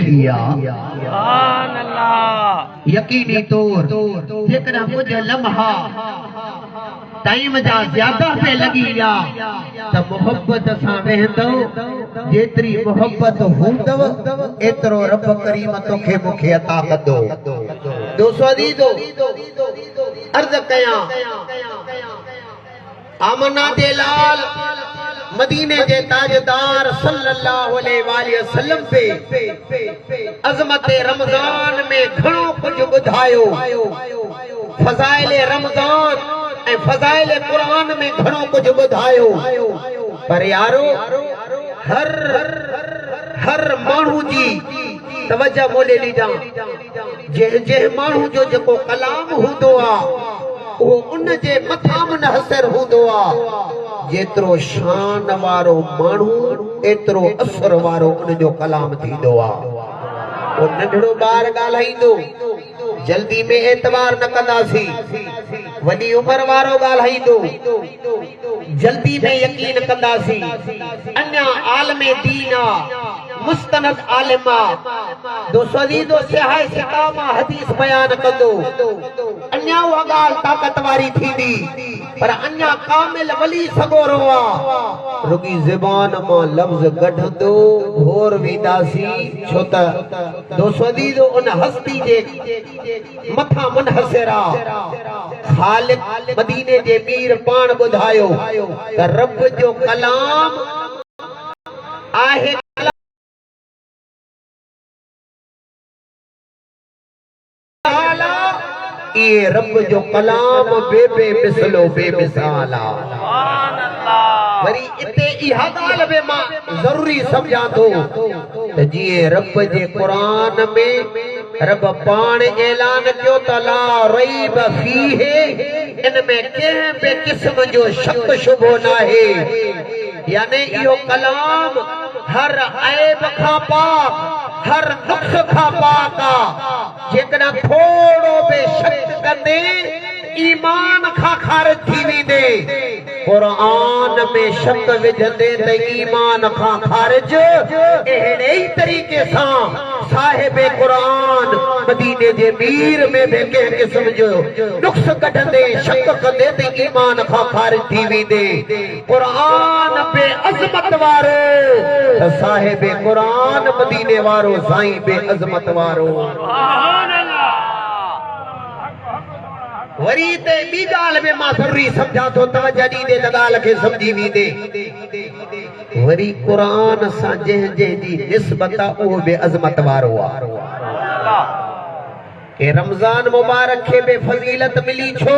मुखिया सुभान अल्लाह यकीनी तौर जेकॾहिं कुछ लम्हा टाइम जा ज्यादा पे लगी या त मोहब्बत सां वेंदो जेतरी मोहब्बत हूंदव एतरो रब करीम तोखे मूंखे अता कंदो। दोस्तो अजीजो अर्ज़ कयां आमना जे लाल मदीने जे ताजदार सल्लल्लाहु अलैहि वसल्लम पे अज़मत रमजान में घणो कुछ ॿुधायो। फज़ाइल रमजान ऐं फज़ाइल कुरान में घणो कुछ ॿुधायो। पर यारो हर माण्हू जी तवज्जो मोले ॾिजां। जंहिं माण्हू जो जेको कलाम हूंदो आहे वो उन जे मथां मुनहसर हूंदो आहे। जेतिरो शान वारो माण्हू एतिरो असर वारो उन जो कलाम थींदो आहे। वो नंढड़ो ॿार ॻाल्हाईंदो जल्दी में एतबार न कंदासीं। वॾी उम्र वारो ॻाल्हाईंदो जल्दी में यकीन कंदासीं। अञा आलमे दीन मुस्तनद आलिमा दोस्तो अजीजो सिहाए सिकामा हदीस बयान कंदो अञा उहा ॻाल्हि ताक़त वारी थींदी। पर अञा कामिल वली सगोरो आहे। रुगी ज़बान मां लफ़्ज़ कढंदो घोर वेंदासीं। छो त दोस्तो अजीजो उन हस्ती जे मथां मुनहसिर आहे। खालिक मदीने जे मीर पाण ॿुधायो त रब जो कलाम आहे ये रब जो कलाम बेबे मिसलो बेमिसाल आहे। सुभान अल्लाह वरी इते इहा ॻाल्हि बि मां ज़रूरी सम्झां थो त जीअं रब जे क़ुरान में रब पाण ऐलान कयो त ला रैब फीहे इन में कंहिं बि क़िस्म जो शक शुबो नाहे। यानी इहो कलाम हर ऐब खां पाक हर नुक्स खां पाक आहे। जेकॾहिं थोरो बि शक कंदे ईमान खां ख़ारिज थी वेंदे। क़ुरान में शक विझंदे त ईमान खां ख़ारिज। अहिड़े ई तरीक़े सां साहिब क़ुरान मदीने जे मीर में भी कंहिं क़िस्म जो नुक्स कढंदे शक कंदे त ईमान खां ख़ारिज थी वेंदे। क़ुरान पे अज़मत वारो त साहिब क़ुरान मदीने वारो साईं बे अज़मत वारो। सुभान अल्लाह वरी ते ॿी ॻाल्हि में मां ज़रूरी सम्झां थो तवज्जो ॾींदे त ॻाल्हि खे सम्झी वेंदे। वरी क़ुरान सां जंहिं जी निस्बत आहे उहो बि अज़मत वारो आहे। के रमज़ान मुबारक के बे फजीलत मिली छो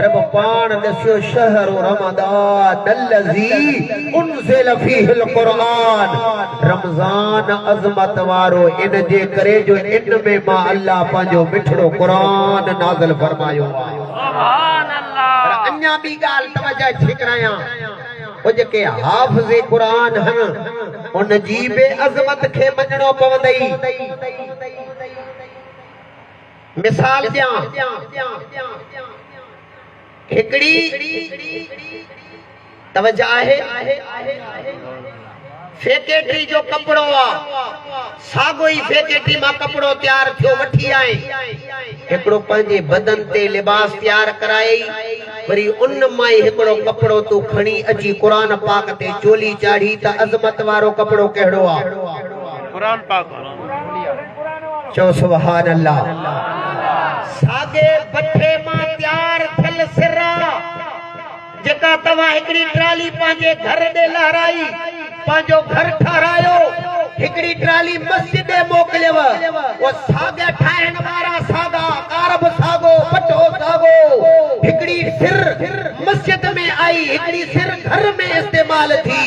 रब पाण दस्यो शहर रमज़ान अल्लज़ी उनज़िल फीहिल क़ुरान। रमज़ान अज़मत वारो इन जे करे जो इन में मां अल्लाह पंहिंजो मिठड़ो क़ुरान नाज़िल फरमायो आहे। सुभान अल्लाह अञा बि ॻाल्हि तवज्जो ठिकरायां ओ जेके हाफ़िज़ क़ुरान हन उन जी बे अज़मत खे मञणो पवंदई। मिसाल ॾियां हिकड़ी तवज्जो आहे फैकेटरी जो कपड़ो आहे। सागो ई फैकेटरी मां कपड़ो तैयार थियो वठी आए हिकड़ो पंहिंजे बदन ते लिबास तैयार कराई। वरी उन मां ई हिकड़ो कपड़ो तू खणी अची क़ुरान पाक ते चोली चाढ़ी त अज़मत वारो कपड़ो कहिड़ो आहे? कुरान पाक। चो सुभान अल्लाह। सागे बठे मां तैयार थियल सिरा जेका तव्हां हिकड़ी ट्राली पंहिंजे घर ॾे लहराई पंहिंजो घर ठारायो हिकड़ी ट्राली मस्जिद मोकिलियव वो सागे ठाहिण वारा सागा कारब सागो पटो सागो हिकड़ी सिर मस्जिद में आई हिकड़ी सिर घर में इस्तेमाल थी।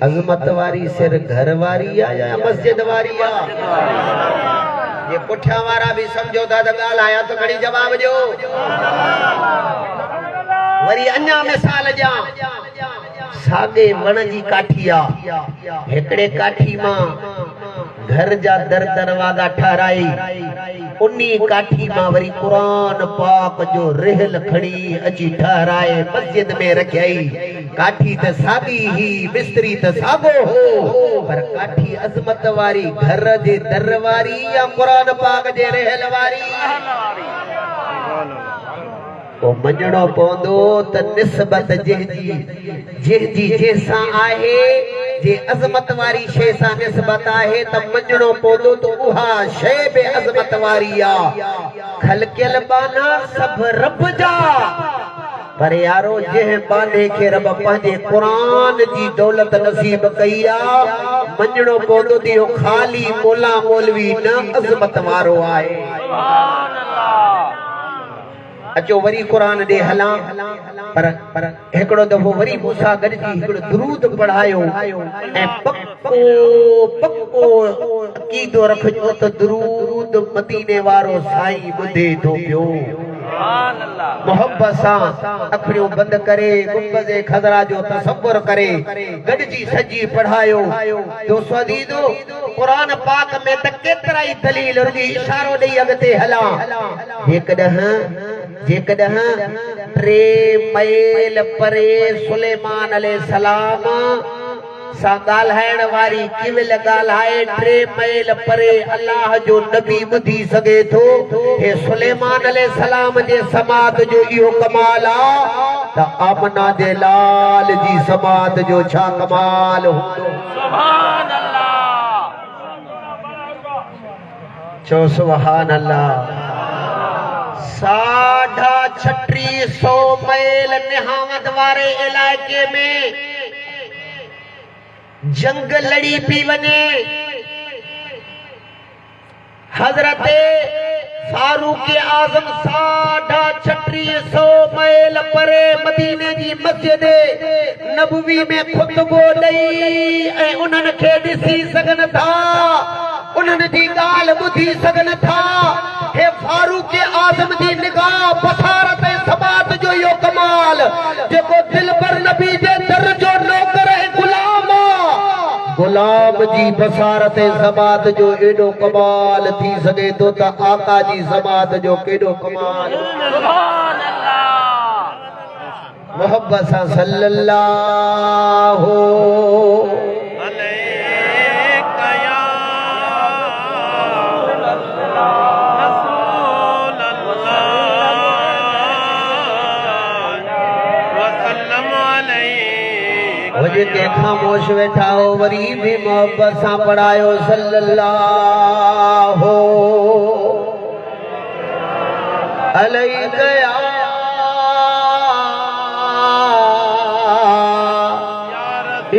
अज़मत वारी सिर घर वारी आहे या मस्जिद वारी आहे? ये पुठिया वारा भी समझो था त ॻाल्हाया त घणी जवाब ॾियो। वरी अञा मिसाल ॾियां सागे वण जी काठी आहे हिकड़े काठी मां घर जा दर दरवाजा ठाराई उन्नी काठी मां वरी कुरान पाक जो रहल खड़ी अची ठहराए मस्जिद में रखियाई काठी त सागी ही मिस्त्री त सागो हो पर काठी अजमत वारी घर जे दर वारी या कुरान पाक जे रहल वारी ओ मञणो पवंदो त निस्बत जंहिंजी जंहिंसां आहे जे अज़मत वारी शइ सां निस्बत आहे त मञणो पवंदो त उहा शइ बि अज़मत वारी आहे ख़लक़ियल बाना सभु रब जा पर यारो जंहिं बाने खे रब पंहिंजे क़ुरान जी दौलत नसीब कई आहे मञणो पवंदो त इहो ख़ाली मोला मौलवी न अज़मत वारो आहे अचो वरी क़ुरान ॾे हलां पर हिकिड़ो दफ़ो वरी मूंसां गॾिजी हिकिड़ो दुरूद पढ़ायो ऐं पक्को अक़ीदो रखिजो त दुरूद मदीने वारो साईं ॿुधे थो पियो मोहब्बत सां अखियूं बंदि करे गुंबद खज़रा जो तसव्वुर करे गॾिजी सजी पढ़ायो दोस्तो अज़ीज़ो क़ुरान पाक में त केतिरा ई दलील रुॻी इशारो ॾेई अॻिते हलां जेकॾहिं 3 मैल परे सुलेमान अलैहिस्सलाम सां ॻाल्हाइण वारी किविल ॻाल्हाए 3 मैल परे अल्लाह जो नबी ॿुधी सघे थो हे सुलेमान अलैहिस्सलाम जे समात जो इहो कमाल आहे त आमना जे लाल जी समात जो छा कमाल हूंदो सुभान अल्लाह चो सुभान अल्लाह 3650 मैल निहावत वारे इलाइक़े में जंग लड़ी पी वने हजरत फारूक आजम 3650 मैल परे मदीने जी मस्जिद नबवी में खुतबो ॾेई ऐं उन्हनि खे ॾिसी सघनि था उन्हनि जी ॻाल्हि ॿुधी सघनि था हे फारूक आजम जी निगाह बसारत ऐं सबात जो इहो कमाल जेको दिल पर नबी जे दर जो नौकर ऐं गुलाम जी बसारत ऐं सबात जो एॾो कमाल थी सघे थो त आका जी सबात जो केॾो कमाल सुभान अल्लाह मोहब्बत सां सल्लल्लाहु के खामोश वेठा हो वरी भी मोहब्बत सां पढ़ायो सल्लल्लाहु अलैहि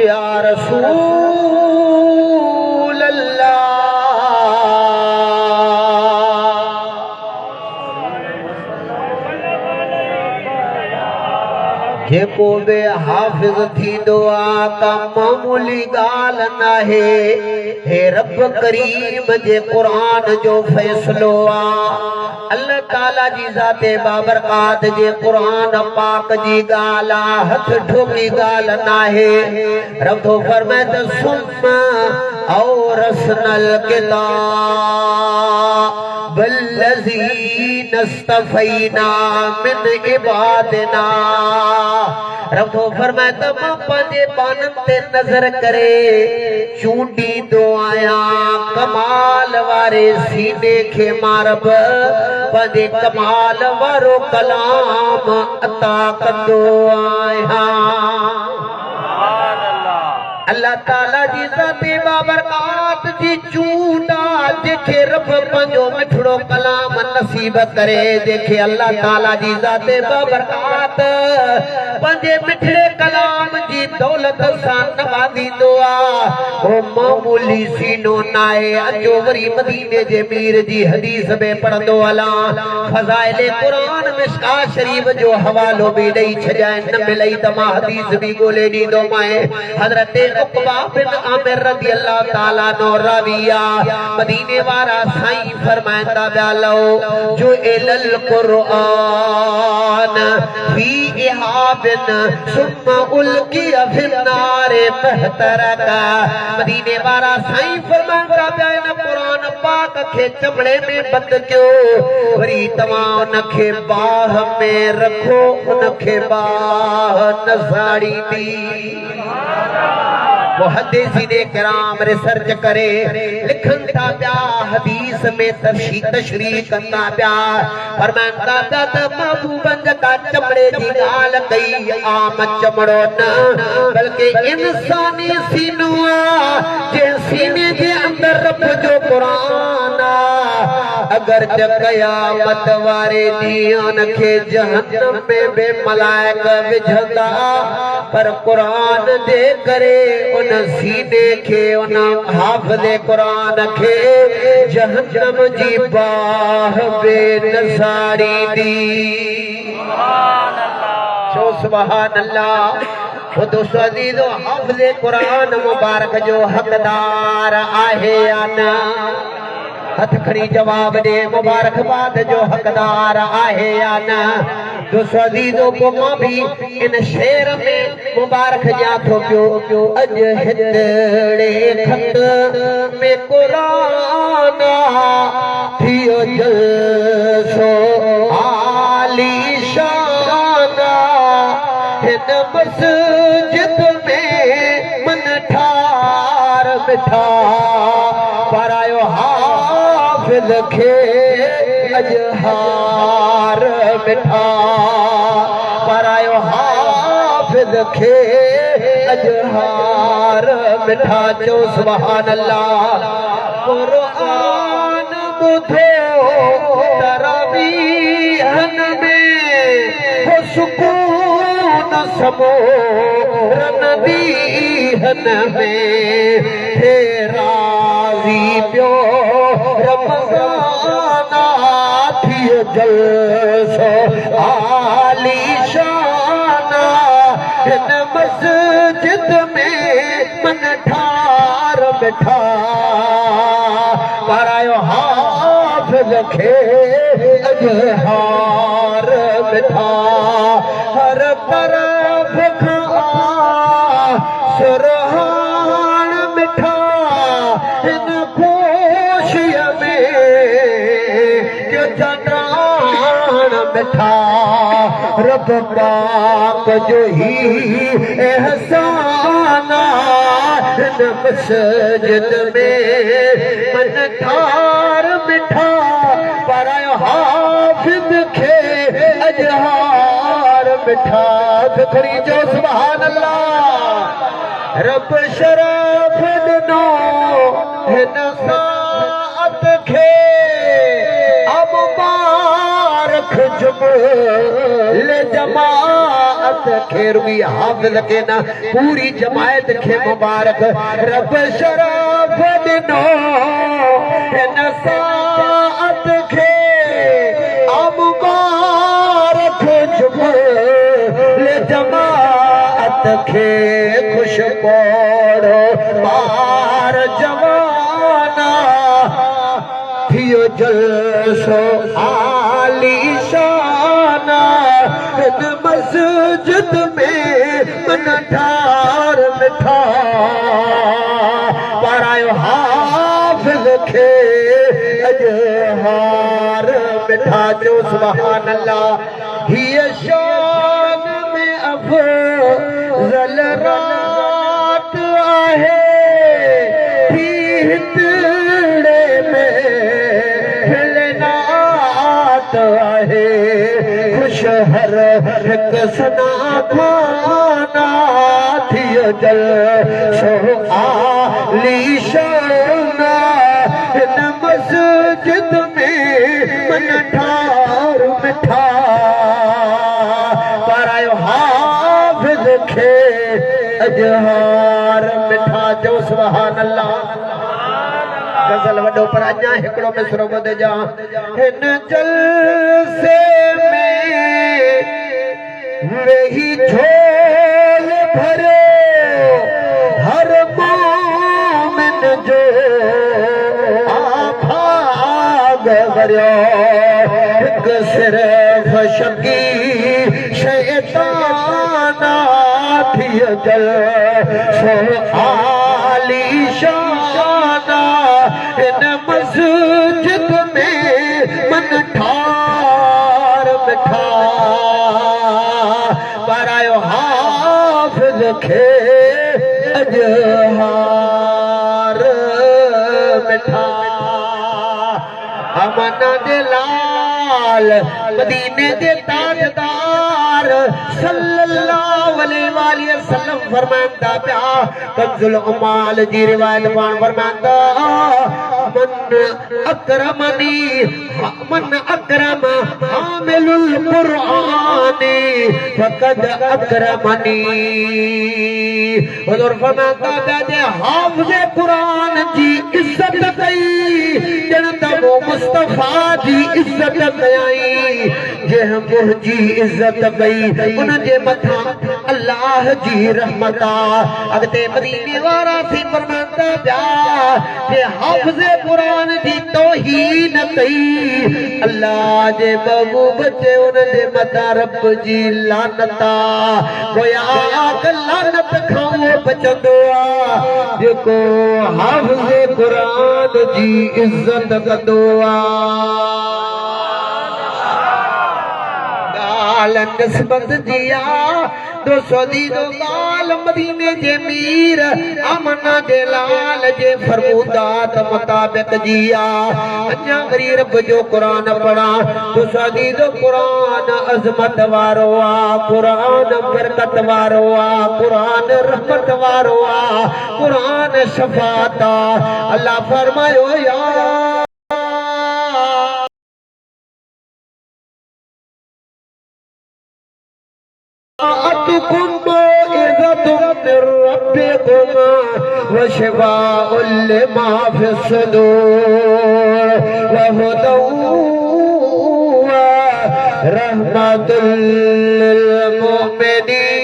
या रसूल अल्लाह जेको बे हाफ़िज़ थींदो आहे का मामूली ॻाल्हि नाहे हे रब करीम जे क़ुरान जो फ़ैसिलो आहे अल्लाह ताला जी ज़ाते बाबरकात जे क़ुरान पाक जी ॻाल्हि आहे हथ ठोकी ॻाल्हि नाहे रब थो फरमाए त सुम्मा औरसनल किताब बल्लज़ीन इस्तफ़ैना मिन इबादिना रब थो फरमाए त मां पंहिंजे बाननि ते नज़र करे चूंडींदो आहियां कमाल वारे सीने खे मां रब पंहिंजे कमाल वारो कलाम अता कंदो आहियां अल्लाह ताला जी ज़ाते बाबरकात जी चूंडा जेके रब पंहिंजो मिठड़ो कलाम नसीब करे जेके अल्लाह ताला जी ज़ाते बाबरकात पंहिंजे मिठड़े कलाम जी दौलत सां नवाज़ींदो आहे ओ मामूली सीनो नाहे अचो वरी मदीने जे मीर जी हदीस में पढ़ंदो हलां फ़ज़ाइल क़ुरान में मिशकात शरीफ जो हवालो भी ॾेई छॾियां न मिलई त मां हदीस भी ॻोल्हे ॾींदो माए हज़रत उक़बा बिन आमिर रज़ी अल्लाह ताला नो राविया मदीने वारा साईं फरमाइंदा पिया लो जो एलल कुरान फी इहाबिन सुम्मा उल्किया फिन्नारे बहतरका मदीने वारा साईं फरमाइंदा पिया इन कुरान पाक खे चमड़े में बंद कयो वरी तव्हां उनखे बाह में रखो उनखे बाह न साड़ींदी मुहद्दिसीन किराम रिसर्च करे लिखन था पिया हदीस में तशरीह कंदा पिया फरमाइंदा पिया त महबूबन का चमड़े जी ॻाल्हि कई आम चमड़ो न बल्कि इंसानी सीनो जे सीने जे अंदर रब जो कुरान अगर क़यामत वारे ॾींहं खे जहन्नम में बे मलाइक विझंदा पर कुरान जे करे उन सीने के उन हाफ़िज़ कुरान के जहन्नम जी बाह बे नसारी दी सो सुभान अल्लाह वो दोस्तों अज़ीज़ो हाफ़िज़ कुरान मुबारक जो हकदार आहे या न हथ खड़ी जवाब दे मुबारकबाद जो हकदार आहे या न दोस्तों अज़ीज़ो को मां भी इन शेर में मुबारक जा थो पियो अज हितड़े खत में कुरान थियो जलसो आली शान हिन मस्जिद में मन ठार बिठा परायो हाफ़िज़ खे अजहार मिठा परायो हाफ़िज़ खे अजहार मिठा जो सुभान अल्लाह कुरान ॿुधो तरावीहन में हो सुकून समो रनदीहन में हे राज़ी पियो रमज़ान थियो जलसो आली शान हिन मस्जिद में मन ठार बिठा परायो हाफ़िज़ खे अजहार बिठा हर तरफ़ खां सुरहान मिठा हिन ख़ुशीअ में जो चंद्रान मिठा रब पाक जो ही एहसान हिन मस्जिद में मन ठार मिठा परायो हाफ़िज़ खे अजहार मिठा खड़ी जो सुभान अल्लाह रब शरफ ॾिनो हिन साअत खे अब मुबारक जुमले जमाअत खे रुगी हाफ़िज़ के न पूरी जमायत खे मुबारक रब शरफ ॾिनो हिन साअत खे अब मुबारक जुमले जमाअत खे खुश पड़ो पार जवाना थियो जलसो आली शान हिन मस्जिद में मन ठार मिठा परायो हाफ़िज़ खे अजहार मिठा जो सुभान अल्लाह हीअ शान में अफ़ज़ल रात आहे थी हितड़े में हिलनात आहे खुश हर हिक सना खाना थियो जलसो आली शान हिन मस्जिद में मन ठार मिठा परायो हाफ़िज़ खे अजहार मिठा जो सुभान अल्लाह गज़ल वॾो पर अञा हिकिड़ो मिसरो ॿुध जा हिन जलसे में वही झोल भरे हर मोमिन जो आभाग भरियो हिक सिर्फ शकी शैताना थिय जल सो आली शाना इन मस्जिद में मन ठार मिठा परायो हाफिज खे अजहार मिठा अमना दे लाल मदीने दे ताजदार सल्लल्लाहु अलैहि वसल्लम फरमांदा प्या कंजुल उमाल जी रिवायत पान फरमांदा मन अकरम हामिलुल कुरानी फकद अकरमनी हुजूर फरमांदा प्या जे हाफिज़ कुरान जी इज्जत कई जण त मुस्तफा जी इज्जत कई जे मुंहिंजी इज्जत कई उन जे मथां अल्लाह जी रहमत अॻिते मदीने वारा थी फरमांदा पिया जे हाफ़िज़ कुरान जी तौहीन कई अल्लाह जे महबूब जे उन जे मथां रब जी लानत गोया लानत खां बचंदो आहे जेको हाफ़िज़ कुरान जी इज्जत कंदो गाल निस्बत जिया दो सदी दो गाल मदीने जे मीर अमना जे लाल जे फरमूदात मुताबिक जिया अन्या गरी रब जो कुरान पढ़ा दो सदी दो कुरान अजमत वारो आ कुरान बरकत वारो आ कुरान रहमत वारो आ कुरान शफात अल्लाह फरमायो या वशिफाउ लिमा फि सुदूर वहुदौ व रहमतुल लिल मुमिनीन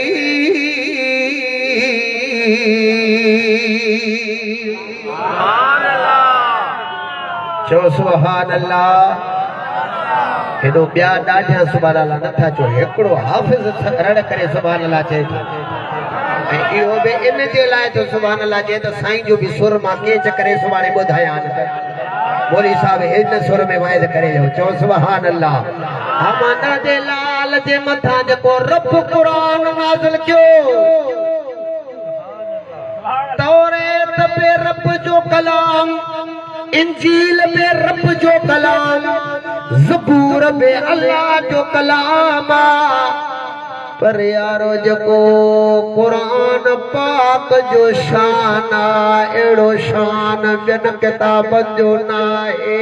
सुभान अल्लाह चो सुभान अल्लाह हेॾो ॿिया ॾाढा सुभान अल्लाह नथा चो हिकिड़ो हाफ़िज़ रड़ करे सुभान अल्लाह चए थो ऐं इहो बि इन जे लाइ तो सुभान अल्लाह चए त साईं जो बि सुर मां केच करे सुभाणे ॿुधायां मौलवी साहब इन सुर में वाइद करे चओ सुभान अल्लाह अमना जे लाल जे मथां जेको रब क़ुरान नाज़िल कयो तौरेत पे रब जो कलाम इंजील में रब जो कलाम ज़बूर में अल्लाह जो कलाम पर यारो जको कुरान पाक जो शान एड़ो शान बिन किताबन जो नाहे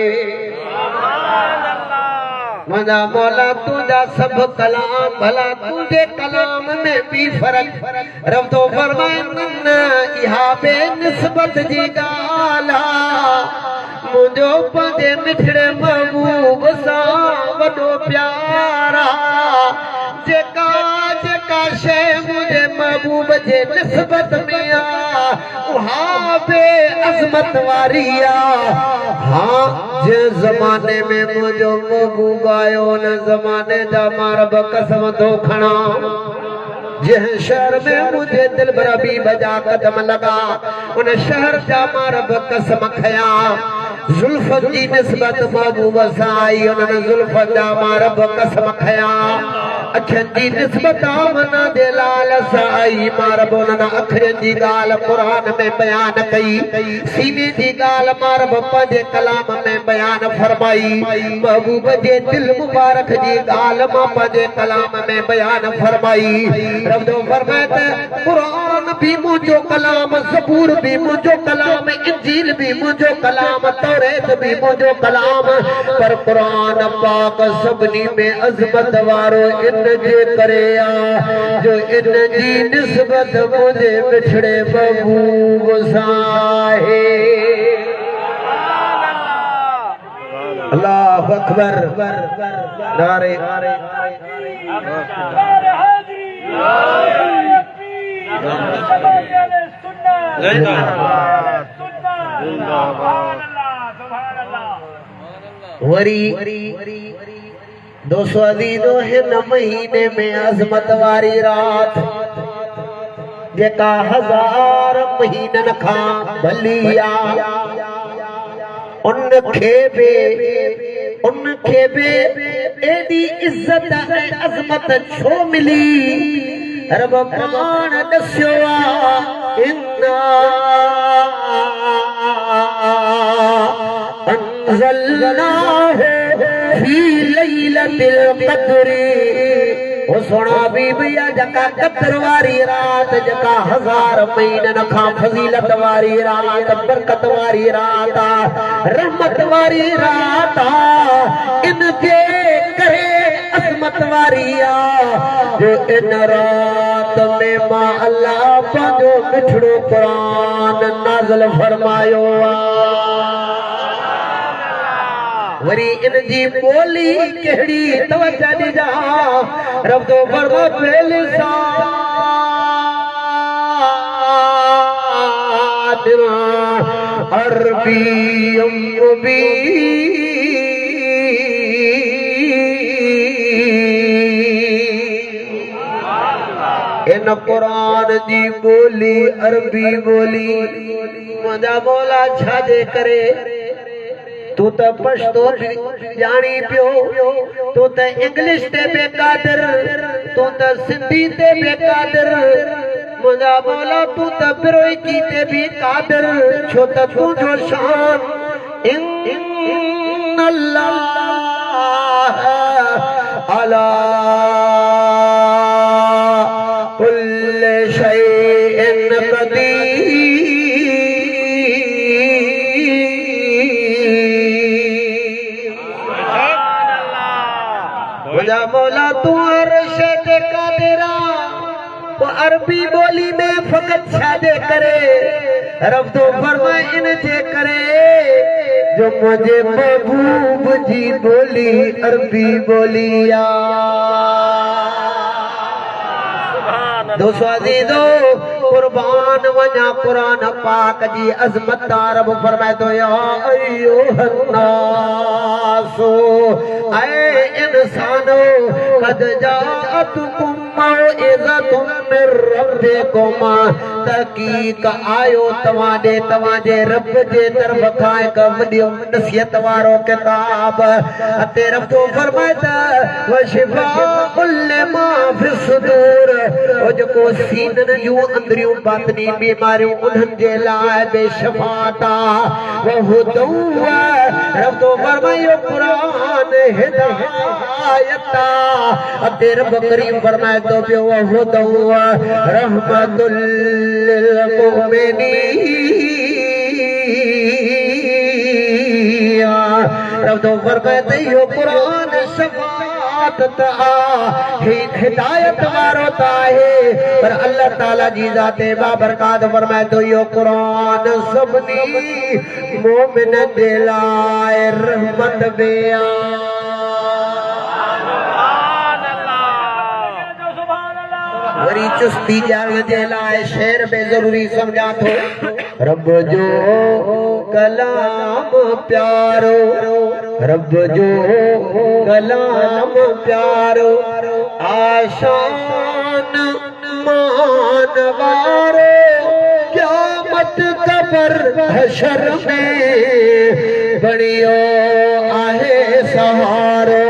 मुंहिंजा मौला तुझा सब कलाम भला तुझे कलाम में भी फर्क रब तो फरमाइनि इहा बेनिस्बत जी ॻाल्हि मुंहिंजो पंहिंजे मिठड़े महबूब सां वॾो प्यारा जेका जेका शइ मुंहिंजे महबूब जे निस्बत में उहा बे अज़मत वारी हाँ जे ज़माने में मुंहिंजो महबूब आयो उन ज़माने जा मां रब कसम थो खणा जिन शहर में मुझे दिल भरा भी बजा कदम लगा उन शहर जा मां रब कसम खया जुल्फन जी निस्बत महबूब सां आई उन्हनि जुल्फन जा मां रब कसम खया अखियुनि जी निस्बत आमना जे लाल सां आई मां रब उन्हनि अखियुनि जी ॻाल्हि क़ुरान में बयान कई सीने जी ॻाल्हि मां रब पंहिंजे कलाम में बयान फरमाई महबूब जे दिल मुबारक जी ॻाल्हि मां पंहिंजे कलाम में बयान फरमाई रब तो फरमाए त क़ुरान भी मुंहिंजो कलाम ज़बूर भी मुंहिंजो कलाम इंजील भी मुंहिंजो कलाम तौरेत भी मुंहिंजो कलाम पर क़ुरान पाक सभिनी में अज़मत वारो इन जे करे जो इन जी निस्बत मुंहिंजे मिठड़े महबूब सां आहे अल्लाह अकबर नारे वरी 200 अज़ीज़ो हिन महीने में अज़मत वारी रात जेका 1000 महीननि खां भली आ उनखे बि एडी इज्जत ऐं अज़मत छो मिली रब पाण दस्यो आ इन्ना अंज़लनाहु फी लैलतिल क़द्र ओ सोना बीबिया जका कदर वारी रात जका 1000 महीननि खां फज़ीलत वारी रात बरकत वारी रात रहमत वारी रात इनके करे अज़मत वारी आ जो इन रात में मां अल्लाह पंहिंजो मिठड़ो क़ुरान नाज़िल फरमायो आ वरी इन जी बोली केड़ी तवज्जो ॾिजा रब तो फरमा बेलिसान अरबी इन कुरान जी बोली अरबी बोली मुंहिंजा मौला छाजे करे तू तो पश्तो जानी पियो तू तो इंग्लिश ते बेकादर तू तो सिंधी ते बेकादर मुंहिंजा मौला तू तो बिरोकी ते भी कादर छो त तुंहिंजो शान इन्नल्लाह अला कुल्लि शैइन क़दीर मौला तू अर्श ते कादिरा वो अरबी बोली में फकत छाजे करे रब तो फरमाए इन जे करे जो मुझे महबूब जी बोली अरबी बोली आ 200 अज़ीज़ो कुर्बान वञा कुरान पाक जी अज़मत रब फरमाए तो या अय्युहन्नासो ऐ इंसानो कद जाअतकुम मौइज़तुम मिर रब्बिकुम तहक़ीक़ आयो तवाजे रब जे तरफ़ खां हिक वॾी नसीहत वारो किताब अते रब तो फरमाए त व शिफ़ाउल लिमा फ़िस सुदूर ओ जेको सीननि जूं अंदरियूं बातनी बीमारियूं उन्हनि जे लाइ बेशफ़ात व हुदौ रब तो फरमायो क़ुरान हिदायत अते रब करीम फरमाए तो पियो व हुदौ रहमतुल लिल मुमिनीन रब तो फरमाए त इहो क़ुरान शफ़ाअत त हिदायत वारो त आहे पर अल्लाह ताला जी ज़ात बाबरकात फरमाए तो इहो क़ुरान सभिनी मोमिननि जे लाइ रहमत बयान वरी चुस्ती जान जे लाइ शेर में जरूरी समझा थो रब जो कलाम प्यारो रब जो कलाम प्यारो आशान मान वारो क़यामत कबर हशर में बणियो आहे सहारो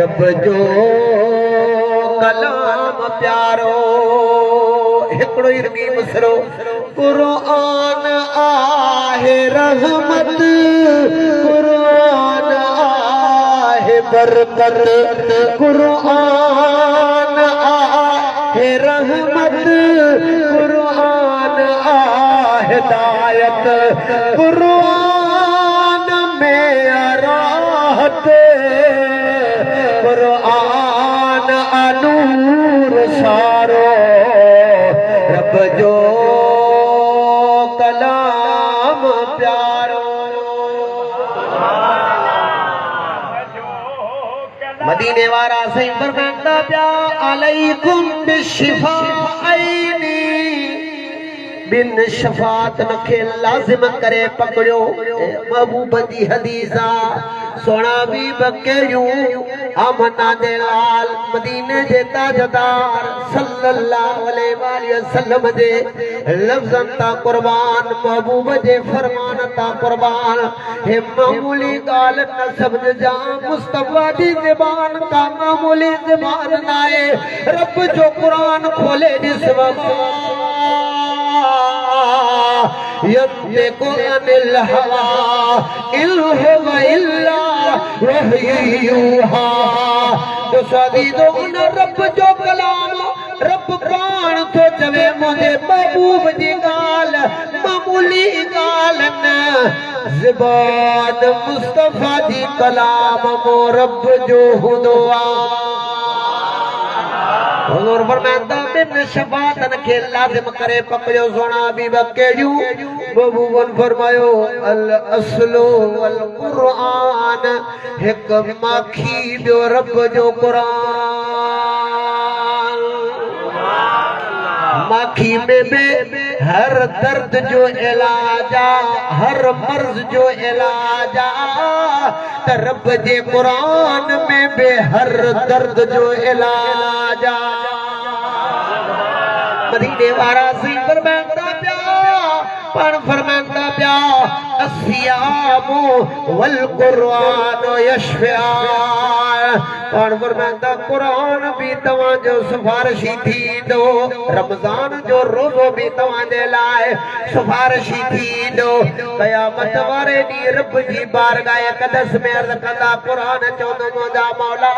रब जो कलाम प्यारो हिकड़ो ही रगी मसरो कुरान आहे रहमत कुरान आहे बरकत कुरान आहे रहमत कुरान आहे हिदायत कुरान में राहत कुरान नूर सारो रब जो कलाम प्यारो मदीने वारा सही फरमाता प्या अलैकुम बिशिफाइनी बिन शफात नखे लाजिम करे पकड़ो महबूब दी हदीसा सोना भी बकेरियूं आमना दे लाल मदीने दे ताजदार सल्लल्लाहु अलैहि वसल्लम दे लफ्ज़न ता कुर्बान महबूब जे फरमान ता कुर्बान हे मामूली गाल न समझ जा मुस्तफा दी ज़बान का मामूली ज़बान नाए रब जो कुरान खोले जिस वक्त यंतिकु अनिल हवा इन हुवा इल्ला वहयु यूहा तो सदीदो उन रब जो कलाम रब पाण तो चवे मुझे महबूब जी गाल मामूली गाल न ज़बान मुस्तफा जी कलाम मो रब जो हुदवा हुजूर फरमाता बिन शफातन के लाजिम करे पकड़ो सोना भी बकेरियूं महबूबन फरमायो अल असलो वल कुरान हिक माखी ॿियो रब जो कुरान माखी में बे हर दर्द जो इलाज हर मर्ज जो इलाज त रब जे कुरान में बे हर दर्द जो इलाज मदीने वारा सी फरमाता प्या पण फरमाता प्या अस्सियामु वल कुरान यशफा पण फरमाता कुरान भी तवां जो सिफारिशी थींदो रमजान जो रोज़ो भी तवां जे लाइ सिफारिशी थींदो क़यामत वारे ॾींहुं रब जी बारगाह क़दस में अर्ज़ कंदा कुरान चवंदो मुंहिंजा मौला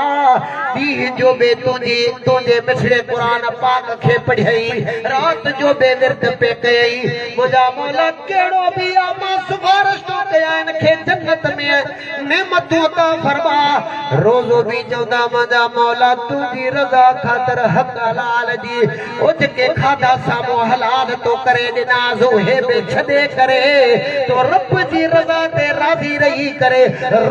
ॾींहं जो बि तुंहिंजे मिठड़े कुरान पाक खे पढ़ियई रात जो बि विर्त पे कयई मुंहिंजा मौला कहिड़ो बि मां सिफारिश थो कयां इन खे जन्नत में नेमतूं अता फरमा रोज़ो बि चवंदा मुंहिंजा मौला तुंहिंजी रज़ा ख़ातिर हक़ हलाल जी उज के खाधा साम्हूं हलाल तो करे ॾिनास उहे बि छॾे करे तो रब जी रज़ा ते राज़ी रही करे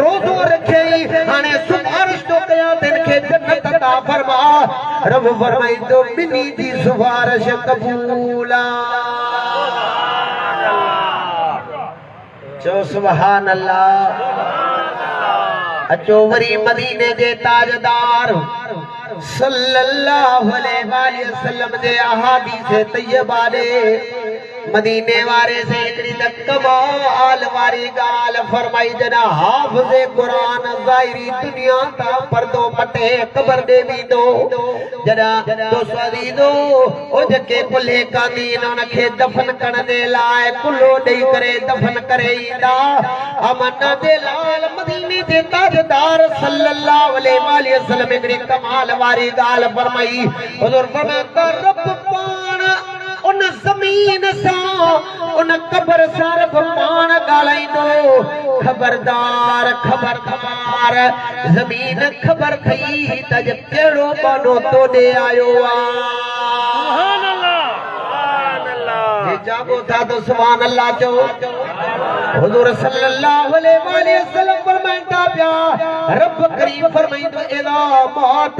रोज़ो रखियई हाणे सिफारिश थो कयां तिन खे जन्नत अता फरमा रब फरमाईंदो ॿिन्ही जी सिफारिश क़बूल चो सुभान अल्लाह अचो वरी मदीने जे ताजदार सल्लल्लाहु अलैहि वसल्लम जे अहादीस तैयबा दे मदीने वारे से हिकड़ी त कमाल वारी गाल फरमाई जना हाफ़िज़ कुरान ज़ाहिरी दुनिया ता पर्दो मटे क़बर दे दींदो जड़ा तो सदीदो ओ जके कुल्हे कादीन उन खे दफन करण दे लाइ कुल्हो ॾेई करे दफन करे ईंदा अमन दे लाल मदीने जे ताजदार सल्लल्लाहु अलैहि वसल्लम हिकड़ी कमाल वारी गाल फरमाई हुज़ूर फरमाता रब पाण उन ज़मीन सा उन कबर सा रब पाण ॻाल्हाईंदो खबरदार खबरदार ज़मीन ख़बर थई त कहिड़ो बानो तोड़े आयो सुभान अल्लाह जागो था तो सुभान अल्लाह चो हुजूर सल्लल्लाहु अलैहि वसल्लम फरमाइंदा पिया रब करीम फरमाइंदो इदा मौत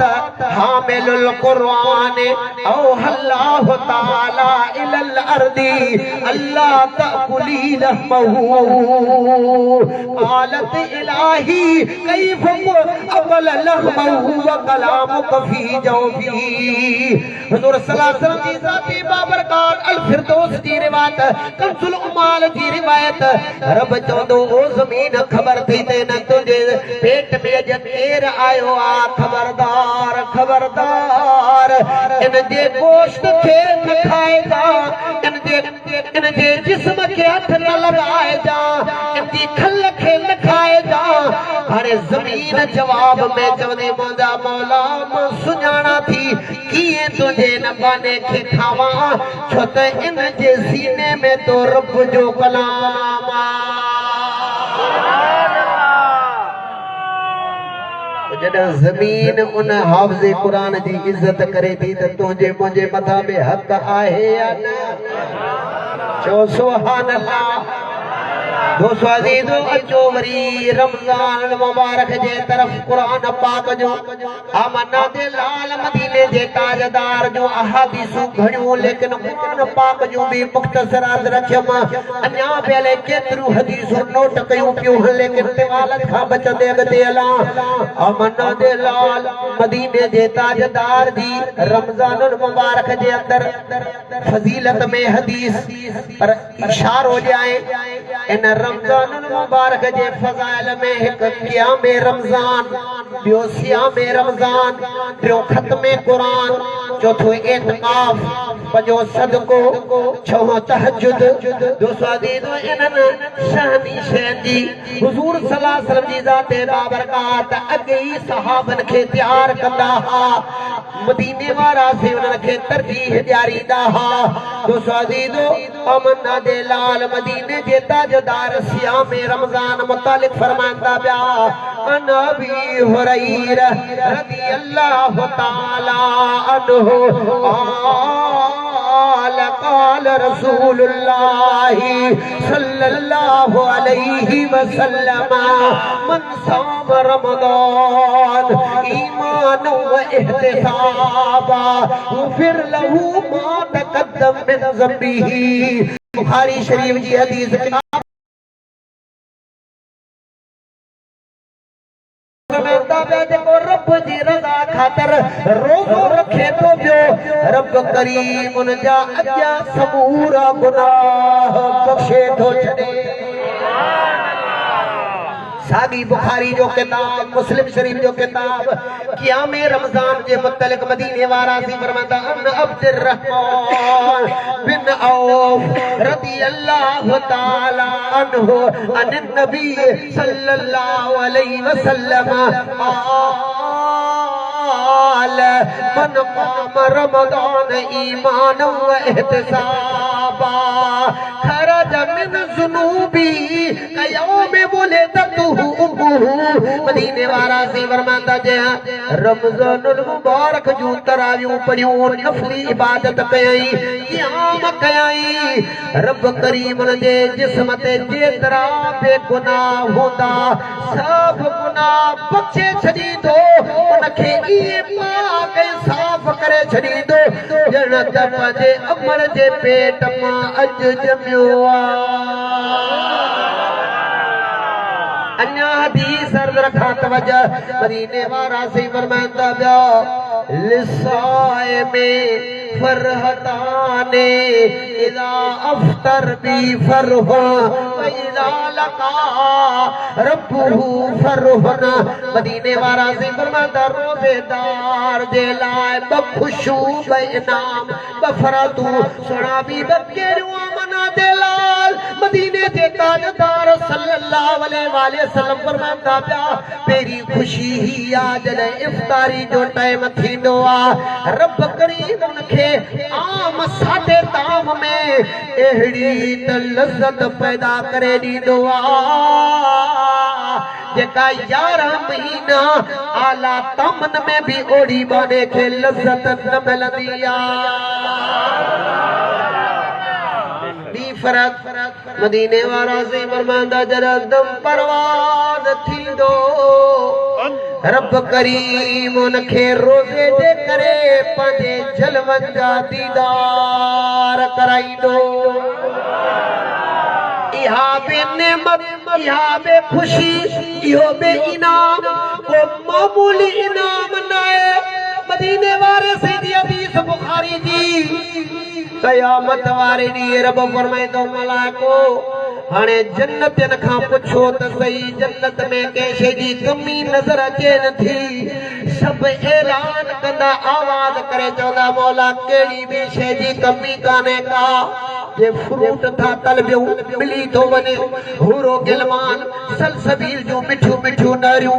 हामिलुल कुरान औ अल्लाह ताला इलल अर्दी अल्लाह तकुली लहमहु आलत इलाही कैफ अवल लहमहु व कलामुक फी जौफी हुजूर सल्लल्लाहु अलैहि वसल्लम की ज़ाती बाबरकात अल फिरदौस जी रिवायत कंजुल उमाल जी रिवायत रब चवंदो ओ ज़मीन ख़बर थी ते न तुंहिंजे पेट में अॼु केरु आयो आहे खबरदार खबरदार इन जे गोश्त खे न खाइजा इन जे जिस्म खे हथ न लॻाइजा इन जी खल खे न खाइजा हाणे ज़मीन जवाब में चवंदी मुंहिंजा मौला मां सुञाणा थी कीअं तुंहिंजे इन बाने खे खावां छो त इन जे सीने में तो रब जो कलाम जॾहिं ज़मीन उन हाफ़िज़ कुरान जी इज़त करे थी त तुंहिंजे मुंहिंजे मथां बि हक़ आहे या न चो सुभान अल्लाह दोस्तों अज़ीज़ो अचो वरी रमज़ान मुबारक जे तरफ कुरान पाक जो आमना दे लाल मदीने जे ताजदार जो अहादीसू घणियूं लेकिन कुरान पाक जो भी मुख्तसर रखियम अन्या पहले केतरू हदीसू नोट कयूं पियो लेकिन तिवालत खां बचंदे अॻिते हलां आमना दे लाल मदीने जे ताजदार जी रमज़ान मुबारक जे अंदर फजीलत में हदीस पर इशारो ॼाए इन रमज़ान मुबारक जे फज़ाइल में एक क़याम रमज़ान ॿियो सियाम रमज़ान टियों ख़त्म कुरान चौथो एतिकाफ पंजो सदको छहों तहज्जुद दोस्तों अज़ीज़ो इन्हनि शहनी शयुनि जी हुज़ूर सल्लल्लाहु अलैहि वसल्लम जी ज़ाते बाबरकात अॻे ई सहाबनि खे तयार कंदा हा मदीने वारा से उन्हनि खे तरजीह ॾियारींदा हा दोस्तों अज़ीज़ो अमना दे लाल मदीने जे ताजदार सियाम रमज़ान मुतालिक फरमांदा बिया अन अबी हुरैरा रज़ियल्लाहु ताला अन्हु قال رسول الله صلى الله عليه وسلم من صام رمضان ایمانا و احتسابا غفر له ما تقدم من ذنبه बुखारी शरीफ जी हदीस रब जी रज़ा खातर रोज़ो रखे तो पियो रब करीम उन जा अॻियां समूरा गुनाह बख़्शे थो छॾे सागी बुखारी जो किताब मुस्लिम शरीफ जो किताब क़याम रमज़ान जे मुतलिक मदीने वारा सी फरमाता अन अब्दुर रहमान बिन औफ रज़ियल्लाहु ताला अन्हु अन नबी सल्लल्लाहु अलैहि वसल्लम قال من قام رمضان ایمانا و احتسابا خرج من ذنوبه كيوم ولدته امه मदीने वारा से फरमांदा जे रमज़ान मुबारक जूं तरावियूं पढ़ियूं नफली इबादत कयई क़याम कयई रब करीम जे जिस्म ते जेतिरा बेगुनाह हूंदा सब गुनाह बख़्शे छॾींदो उनखे इहे पाक साफ़ करे छॾींदो ॼण त पंहिंजे अमर जे पेट मां अॼु ॼमियो अन्या हदीस अर्ज़ रखा तवज्जो मदीने वारा से फरमांदा बिया लिसाइमे फरहताने इज़ा अफ्तर बी फरह व इज़ा लका रब्बुहु फरहन मदीने वारा से फरमांदा रोज़ेदार जे लाइ ब खुशू ब इनाम ब फरातू सुणा बि बकेरियूं मना दे लाल मदीने जे ताजदार सल्लल्लाहु अलैहि वसल्लम फरमांदा पिया पहिरीं ख़ुशी ही आ जॾहिं इफ़्तारी जो टाइम थींदो आ रब करीम उनखे आम सादे ताम में अहिड़ी त लज़्ज़त पैदा करे ॾींदो आ जेका 11 महीना आला तामन में भी ओड़ी बाने खे लज़्ज़त न मिलंदी आ फरत मदीने वारा से फरमांदा जरा दम परवाज़ थींदो रब करीम उनखे रोज़े जे करे पंहिंजे जलवनि जा दीदार कराईंदो इहा बे नेमत इहा बे खुशी इहो बे इनाम को मामूली इनाम न आहे मदीने वारे से दी हदीस बुखारी जी क़यामत वारे ॾींहुं रब फरमाईंदो मलाइको हाणे जन्नतनि खां पुछो त सही जन्नत में कंहिं शइ जी कमी नज़र अचे नथी सभु ऐलान कंदा आवाज़ करे चवंदा मौला कहिड़ी बि शइ जी कमी कान्हे का जे फ्रूट था तलबियूं मिली थो वञे हूरो गिलमान सलसबील जूं मिठियूं मिठियूं नारियूं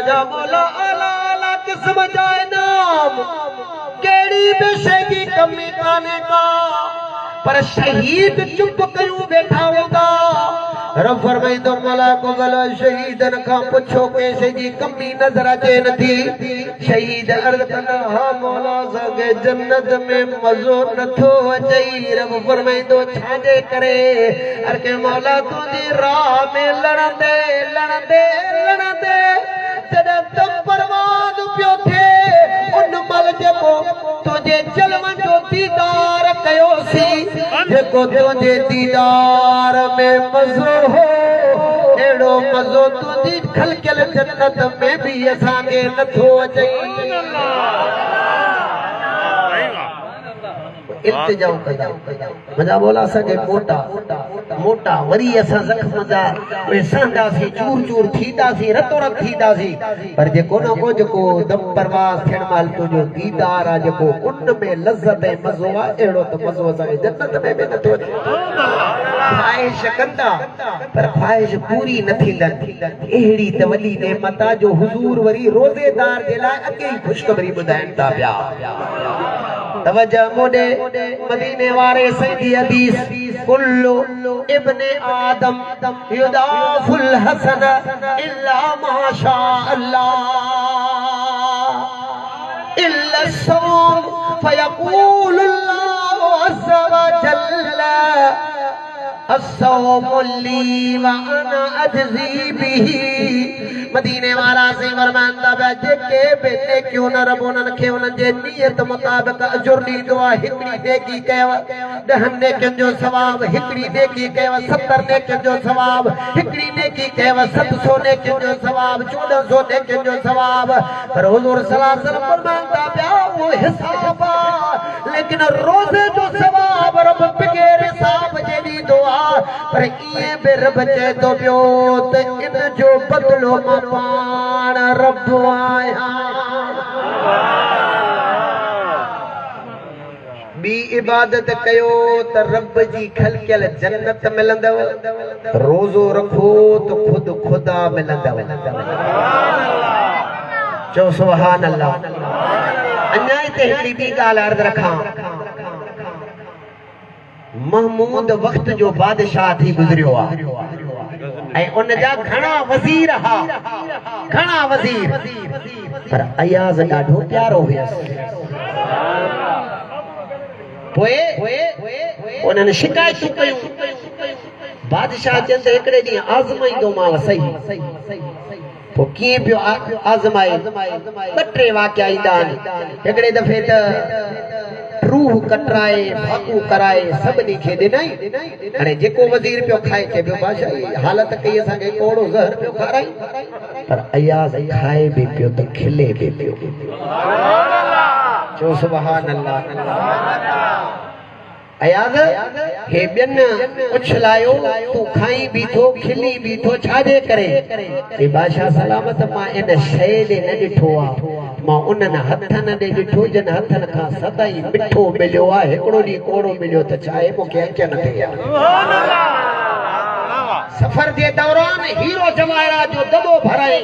जा मौला आला आला क़िस्म जा इनाम कहिड़ी बि शइ जी कमी कान्हे का पर शहीद चुप कयूं वेठा हूंदा रब फरमाइंदो मलाको गला शहीदन खां पुछो कैसे जी कमी नजर अचे नथी शहीद अर्ज कंदा हा मौला सगे जन्नत में मजो नथो अचे रब फरमाइंदो छाजे करे हर के मौला तुंहिंजी राह में लड़ंदे लड़ंदे लड़ंदे जॾहिं तम परवान पियो थे उन मल जेको तुंहिंजे जलवन जो दीदार कयोसीं जेको तुंहिंजे दीदार में मज़ो हो अहिड़ो मज़ो तुंहिंजी खलकियल जन्नत में बि असांखे नथो अचे इल्तिजाउ कंदा मुंहिंजा बोला असांखे मोटा मोटा वरी असां ज़ख्म जा उहे सहंदासीं चूर चूर थींदासीं रतो रत थींदासीं पर जेको न को जेको दम परवाज़ थियण महिल तुंहिंजो दीदार आहे जेको उन में लज़्ज़त ऐं मज़ो आहे अहिड़ो त मज़ो असांखे जन्नत में बि नथो अचे ख़्वाहिश कंदा पर ख़्वाहिश पूरी न थींदनि अहिड़ी त वॾी नेमत आहे जो हुज़ूर वरी रोज़ेदार जे लाइ अॻे ई ख़ुशख़बरी ॿुधाइनि था पिया तवज्जो मोॾे मदीने वारे सईदी हदीस कुल्लु इब्ने आदम युदाफुल हसन इल्ला माशा अल्लाह इल्ला सौम फयक़ूलु अल्लाहु अज़्ज़ व जल्ल अस्सौम ली व अना अजज़ी बिही मदीने वाला से फरमांदा बे जेके बेने क्यों न रब उन्हनि खे उन्हनि जे नियत मुताबिक़ अजुर ॾींदो आहे हिकिड़ी नेकी कयव 10 नेकियुनि जो सवाब हिकिड़ी नेकी कयव 70 नेकियुनि जो सवाब हिकिड़ी नेकी कयव 700 नेकियुनि जो सवाब 1400 नेकियुनि जो सवाब पर हुज़ूर सल्लल्लाहु अलैहि वसल्लम फरमांदा पिया वो हिसाब लेकिन रोज़े जो सवाब रब बग़ैर हिसाब जे ॾींदो आहे पर इएं बि रब चए थो पियो त इन जो बदिलो पाण रब आहियां ॿी इबादत कयो त रब जी खलकियल जन्नत मिलंदव रोज़ो रखो त ख़ुदि ख़ुदा मिलंदव चओ सुभान अल्लाह अञा हिते हिकिड़ी ॿी ॻाल्हि अर्ज़ रखां महमूद वक्त जो बादशाह थी गुज़रियो आहे ऐं उन जा घणा वज़ीर हा घणा वज़ीर पर अयाज़ ॾाढो प्यारो हुयसि पोइ उन्हनि शिकायतूं कयूं बादशाह चवनि त हिकिड़े ॾींहुं आज़माईंदोमांव सही पोइ कीअं पियो आज़माए 2-3 वाक़िया ईंदा आहिनि हिकिड़े दफ़े त रूह कटराए फाकू कराए सभिनी खे ॾिनई हाणे जेको वज़ीर पियो खाए चए पियो बादशाह हालत कई असांखे कोड़ो ज़हर पियो खाराई पर अयाज़ खाए बि पियो त खिले बि पियो चओ सुभान अल्लाह अयाज़ हे ॿियनि उछलायो तूं खाई बीठो खिली बीठो छाजे करे हे बादशाह सलामत मां इन शइ ॾे न ॾिठो आहे मां उन्हनि हथनि ॾे ॾिठो जिन हथनि खां सदाई मिठो मिलियो आहे हिकिड़ो ॾींहुं कोड़ो मिलियो त छा आहे मूंखे अच न थी सफ़र जे दौरान हीरो जवाहरात जो दॿो भराई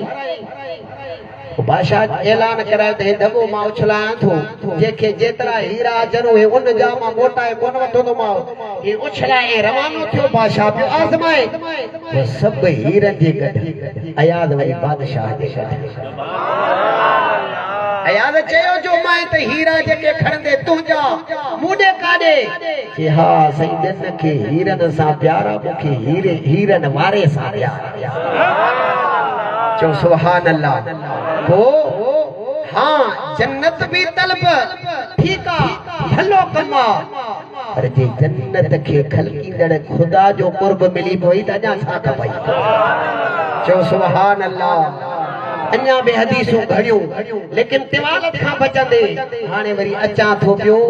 बादशाह ऐलान करायो त हे दॿो मां उछलायां थो जंहिंखे जेतिरा हीरा अचनि उहे उन जा मां मोटाए कोन वठंदो मां हे उछलाए रवानो थियो बादशाह पियो आज़माए सभु हीरनि जे गॾु अयाज़ वरी बादशाह जे गॾु अयाज़ चयो जो मां त हीरा जेके खणंदे तुंहिंजा मूंॾे काॾे कि हा साईं ॿियनि खे हीरनि सां प्यार आहे मूंखे हीरनि वारे सां प्यार चओ सुभान अल्लाह हाँ जन्नत भी तलब ठीक आहे भलो कम आहे पर जे जन्नत खे खलकींदड़ खुदा जो कुर्ब मिली पोई त अञा छा खपई चओ सुभान अल्लाह अञा बि हदीसूं घणियूं लेकिन तिवालत खां बचंदे हाणे वरी अचां थो पियो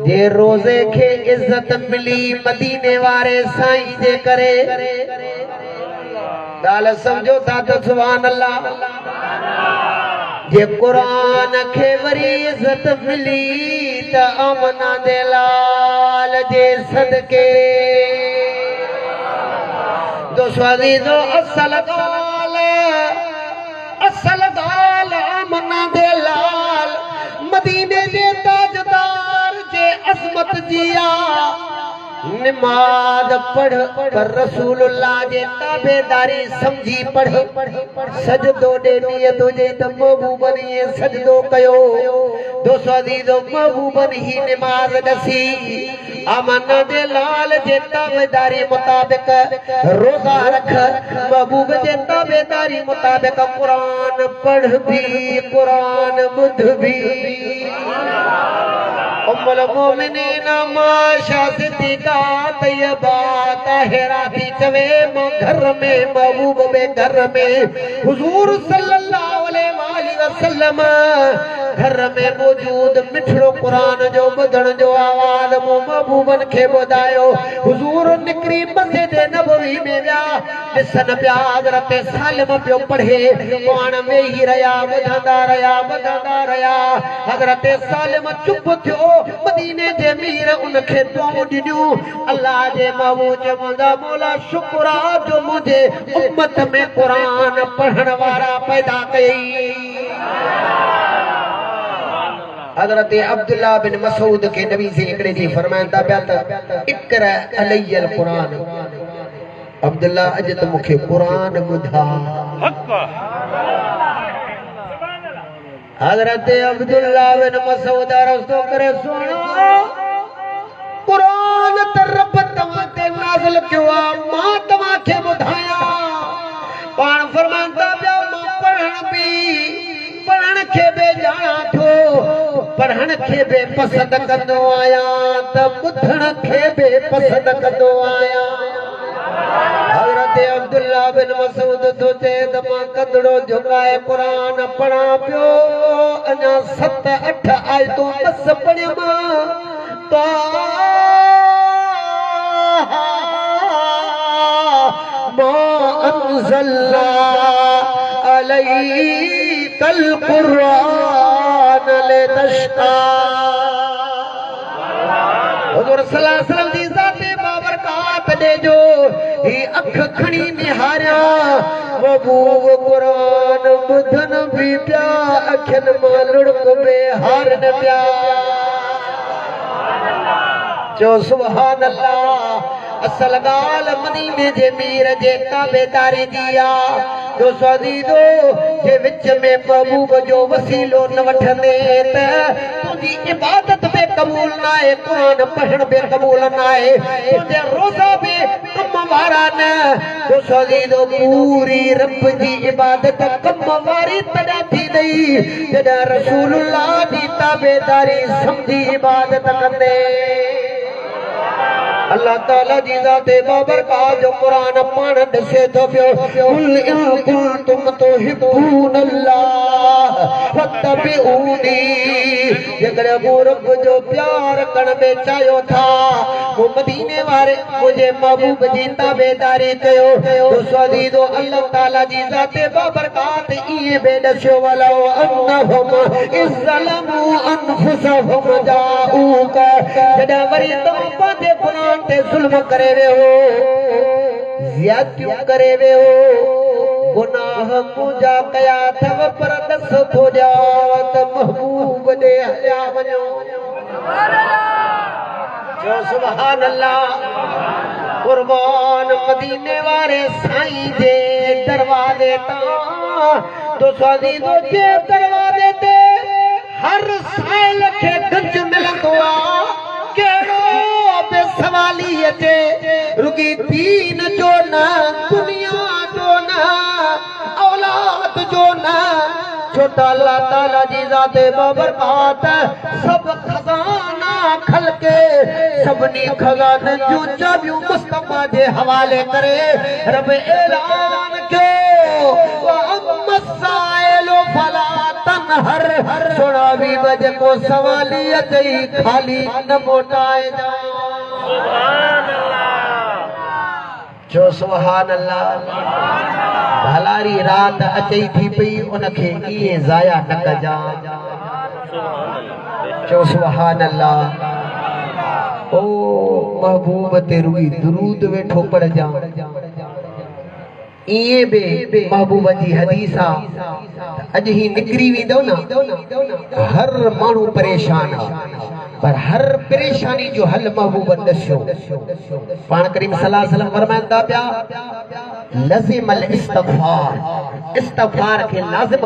जे रोज़े खे इज़त मिली मदीने वारे साईं जे करे ॻाल्हि सम्झो था त सुभान अल्लाह जे क़ुरान खे वरी इज़त मिली त आमना दे लाल जे सदके दोस्तों अज़ीज़ो असल ॻाल्हि आमना दे लाल मदीने जे ताजदार जे अज़मत जी नमाज पढ़ पर रसूलुल्लाह जे ताबेदारी समझी पढ़ सजदो दे नियत हुजे त महबूबन ये सजदो कयो दोस्तो अज़ीज़ो महबूबन ही नमाज दसी अमन दे लाल जे ताबेदारी मुताबिक रोजा रख महबूब जे ताबेदारी मुताबिक कुरान पढ़ भी कुरान बुध भी उम्मुल मोमिनीन माशा सिद्दीका तैयबा ताहिरा थी चवे घर में महबूब बे घर में हुजूर सल्लल्लाहु अलैहि वसल्लम घर में मौजूद मिठड़ो कुरान जो ॿुधण जो आवाज़ मो महबूबन खे ॿुधायो हुजूर निकरी मस्जिद नबवी में विया ॾिसन पिया हज़रत सालिम पियो पढ़े पाण वेही रहिया ॿुधंदा रहिया हज़रत सालिम चुप थियो मदीने जे मीर उनखे दुआऊं ॾिनियूं अल्लाह जे महबूब चवंदा मौला शुक्र आहे जो मुंहिंजे उम्मत में कुरान पढ़ण वारा पैदा कई हज़रत अब्दुल्ला बिन मसूद के नबी से हिकिड़े ॾींहुं फरमाइनि था पिया त इक़रा अलैयल क़ुरान अब्दुल्ला अॼु त मूंखे क़ुरान ॿुधा हज़रत अब्दुल्ला बिन मसूद रस्तो करे सुणो क़ुरान त रब तव्हां ते नाज़िल कयो आहे मां तव्हांखे ॿुधायां पाण फरमाइनि था पिया मां पढ़ण खे बि ॼाणां थो पढ़ण खे बि पसंदि कंदो आहियां त ॿुधण खे बि पसंदि कंदो आहियां हज़रत अब्दुल्ला बिन मसूद थो चए त मां कंदड़ो झुकाए क़ुरान पढ़ां पियो अञा 7-8 आयतूं बस पढ़ियमि मा अंज़लना अलैकल क़ुरान लितश्क़ा हुज़ूर सल्लल्लाहु अलैहि वसल्लम जी ज़ाते बाबरकात ॾे जो ही अख खणी निहारिया महबूब क़ुरान ॿुधन भी पिया अखियुनि मां लुड़क बि हारन पिया जो सुभान अल्लाह असल ॻाल्हि मदीने जे मीर जे ताबेदारी जी आहे जो अज़ीज़ो जे विच में महबूब जो वसीलो न वठंदे त तुंहिंजी इबादत बि क़बूल न आहे क़ुरान पढ़ण बि क़बूल न आहे तुंहिंजा रोज़ा बि कम वारा न जो अज़ीज़ो पूरी रब जी इबादत कम वारी तॾहिं थींदी जॾहिं रसूलुल्लाह जी ताबेदारी समझी इबादत कंदे अल्लाह ताला जी ज़ाते बाबरकात जो कुरान पाण ॾसे थो पियो कुल इन कुंतुम तुहिब्बूनल्लाह फत्तबिऊनी जेकॾहिं मूं रब जो प्यार करण में चाहियो था वो मदीने वारे मुझे महबूब जी ताबेदारी कयो तो अज़ीज़ो अल्लाह ताला जी ज़ाते बाबरकात इहे बि ॾसियो वलो अन्नहुम इज़्ज़लमू अनफुसहुम जाऊका जॾहिं वरी तव्हां पंहिंजे क़ुरान ते ज़ुल्म करे वियो ज़्यादतियूं करे वियो गुनाह मुंहिंजा कया अथव पर ॾस थो ॾियां त महबूब ॾे हलिया वञो जो सुभान अल्लाह कुर्बान मदीने वारे साईं जे दरवाज़े तां तो अज़ीज़ो जे दरवाज़े ते हर साल खे गंज मिलंदो आहे कहिड़ो सवाली अचे रुकी दीन जो न दुनिया जो न औलाद जो न छो त अल्लाह ताला जी ज़ाते बाबरकात सब खजाना खलके सभनी खजाननि जूं चाबियूं मुस्तफा जे हवाले करे रब ऐलान कयो अम्मा साइलो फला तनहर सोना भी बजे को सवाली अचई खाली न मोटाए जा जो सुभान अल्लाह भलारी रात अचई थी पई उनखे इहे ज़ाया न कजा जो सुभान अल्लाह ओ महबूब ते रुई दुरूद वेठो पढ़ जा इए बि महबूब जी हदीस आ अज ही निकरी वेंदो न हर माण्हू परेशान आ पर हर परेशानी जो हल महबूब दस्यो पाण करीम सल्लल्लाहु अलैहि वसल्लम फरमाइनि था पिया लज़िमल इस्तग़फ़ार के लाज़िम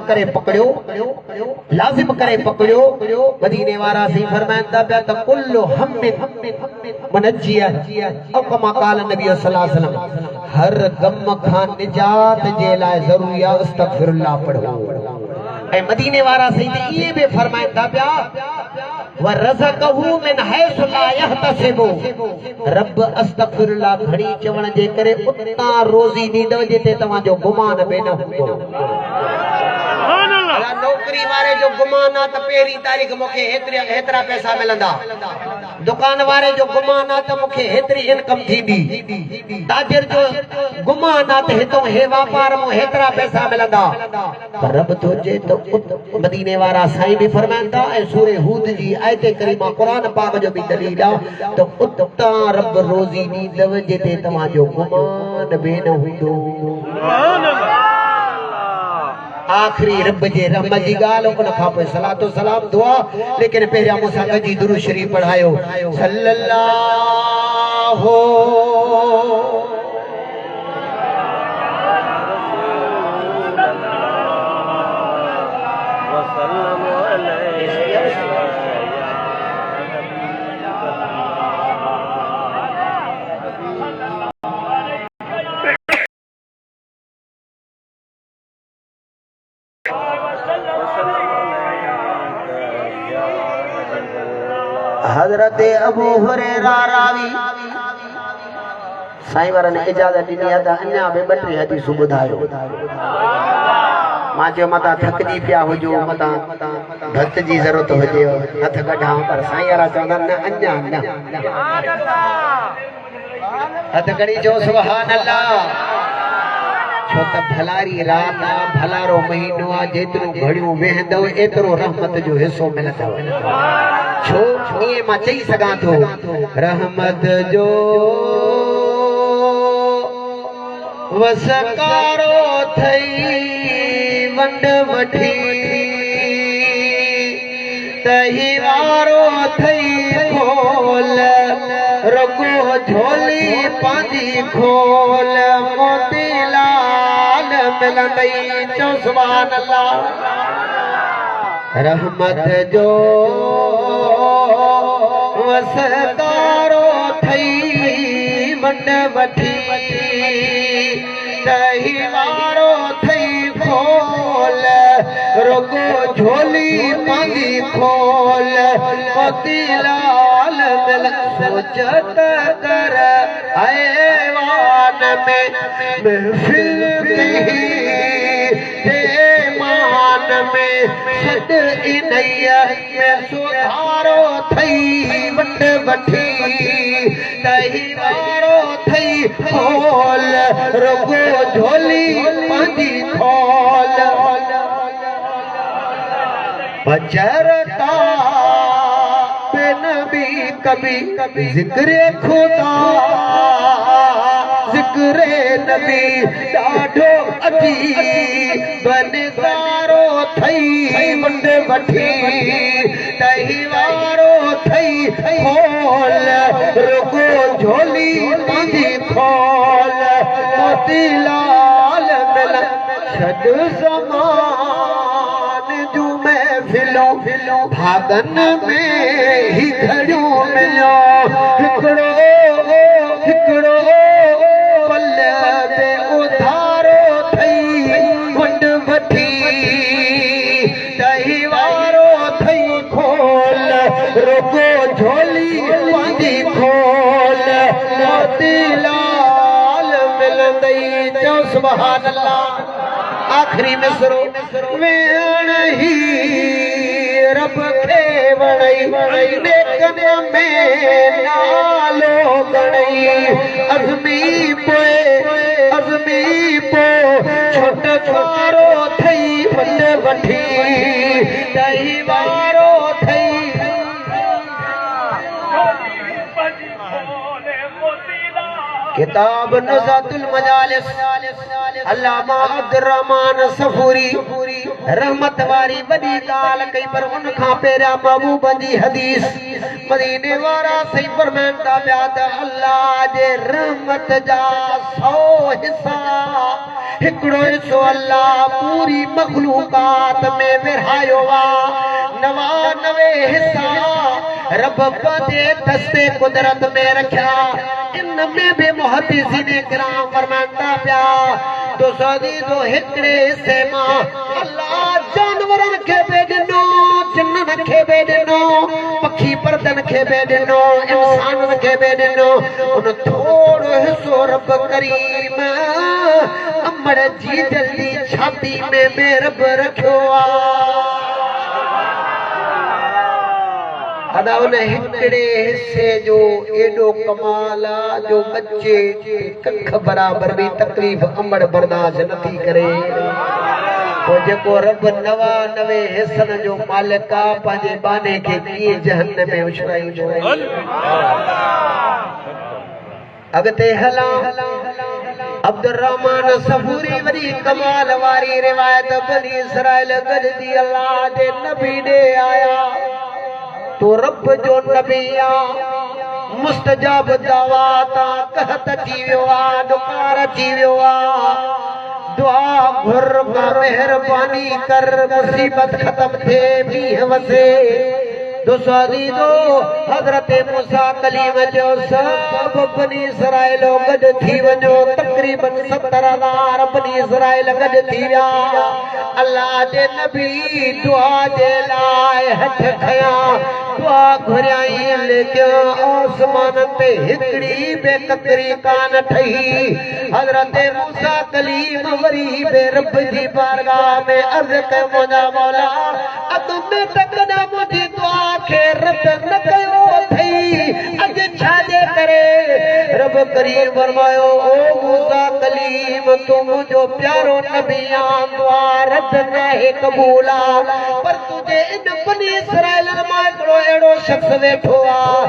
करे पकड़ियो मदीने वारा सी फरमाइनि था पिया त कुल्लु हम्मिन मुनज्जिया औ कमा क़ाल नबी सल्लल्लाहु अलैहि वसल्लम हर गम खां निजात जे लाइ ज़रूरी आहे अस्तग़फिरुल्लाह पढ़ो ऐं मदीने वारा सी इहे बि फरमाइनि था पिया व रज़क़हू मिन हैस ला यहतसिबु रब अस्तग़फिरुल्लाह घणी चवण जे करे उतां रोज़ी ॾींदव जिते तव्हांजो गुमान बि न हूंदो नौकरी वारे जो गुमान आहे त पहिरीं तारीख़ मूंखे हेतिरा पैसा मिलंदा दुकान वारे जो गुमान आहे त मूंखे हेतिरी इनकम थींदी ताजिर जो गुमान आहे त हितों हे वापार में हेतिरा पैसा मिलंदा पर रब थो चए त मदीने वारा साईं बि फरमाइनि था ऐं सूरे हूद जी आयत करीमा क़ुरान पाक जो बि दलील आहे त उतां रब रोज़ी ॾींदव जिते तव्हांजो गुमान बि न हूंदो आखिरी रब जे रहमत जी गाल उन खां पोइ सलातो सलाम दुआ लेकिन पहिरियां मूंसां गॾिजी दुरूद शरीफ पढ़ायो सल्लल्लाहु हजरत अबू हुरैरा रावी साईं वारनि ने इजाज़त ॾिनी आहे त अञा बि 2-3 हदीसूं ॿुधायो मां चयो मतां थकिजी पिया हुजो मतां भक्त जी ज़रूरत हुजे हथ कढां पर साईं वारा चवंदा न अञा न हथ कढी चओ सुभान अल्लाह छो त भलारी रात आहे भलारो महीनो आहे जेतिरो घड़ियूं वेहंदव एतिरो रहमत जो हिस्सो मिलंदव छो ईअं मां चई सघां थो रहमत जो वसकारो थई वंड वठी तही वारो थई खोल रुगो झोली पंहिंजी खोल मोतीलाल मिलंदई चओ सुभान अल्लाह रहमत जो वसकारो थई वंड वठी तही वारो थई खोल रुगो झोली पंहिंजी खोल मोतीलाल मिल सोचत कर ऐवान में महफिल मान में सद इनैया में सुधारो थई वंड वठी तही वारो थई खोल रुगो झोली पंहिंजी खोल बचरता नबी कभी जिक्र खुदा जिक्र नबी ॾाढो अजीब नज़ारो थई वंड वठी तही वारो थई खोल रुगो झोली पंहिंजी खोल मोतीलाल मिल छॾ ज़मान जूं महफ़िलों भागन में ही घड़ियूं मिलियो हिकिड़ो पल ते उधारो थई वंड वठी तही वारो थई खोल रुगो झोली पंहिंजी खोल मोतीलाल मिलंदई चओ सुभान अल्लाह आखिरी मिसरो वेण ही रब खे वणई नेकन में नालो गणई अज़मी पो छोट वारो थई वंड वठी तही वारो थई किताब नुज़ातुल मजालिस अल्लामा अब्दुर्रहमान सफूरी रहमत वारी वॾी ॻाल्हि कई पर उन खां पहिरियां महबूब जी हदीस मदीने वारा सही फरमाइनि था पिया त अल्लाह जे रहमत जा 100 हिसा हिकिड़ो हिसो अल्लाह पूरी मखलूकात में विरहायो आहे 99 हिसा रब पंहिंजे दस्ते कुदरत में रखिया इन में भी मुहद्दिसीन किराम फरमाइनि था पिया तो सदी तो हिकिड़े हिसे मां अल्लाह जानवरनि खे बि ॾिनो जिन्ननि खे बि ॾिनो पखी परदनि खे बि ॾिनो इंसाननि खे बि ॾिनो उन थोरो हिसो रब करीम अमड़ जी जल्दी छाती में रब रखियो आहे अदा उन हिकिड़े हिस्से जो एॾो कमाल आहे जो बच्चे कख बराबर भी तकलीफ़ अमड़ बर्दाश्त नथी करे पोइ जेको रब 99 हिसनि जो मालिक आहे पंहिंजे बाने खे कीअं जहन्नम में उछलाईंदो अॻिते हलां अब्दुर्रहमान सफूरी वरी कमाल वारी रिवायत बनी इसराइल गॾिजी अल्लाह जे नबी ॾे आया तो रब जो नबी आ मुस्तजाब दावात कहत थी वियो आहे दुकार थी वियो आहे दुआ घुर मेहरबानी कर मुसीबत खत्म थे मींह वसे दुसादी दो हजरत मूसा कलीम जो सब बनी इसराइल गड थी वञो तकरीबन 70,000 बनी इसराइल गड थी विया अल्लाह जे नबी दुआ जे लाइ हथ खया दुआ घुरियाई लेकिन आसमान ते हिकड़ी बेकतरी कान ठही हजरत मूसा कलीम वरी बे रब जी बारगाह में अर्ज़ कयो मुंहिंजा मौला अदम तक न मुंहिंजी दुआ खे रब न कयो अथई अॼु छाजे करे रब करीम फरमायो ओ मूसा कलीम तूं मुंहिंजो प्यारो नबी आहीं दुआ रद नाहे क़बूल आहे पर तुंहिंजे इन बनी इसराइल मां हिकिड़ो अहिड़ो शख़्स वेठो आहे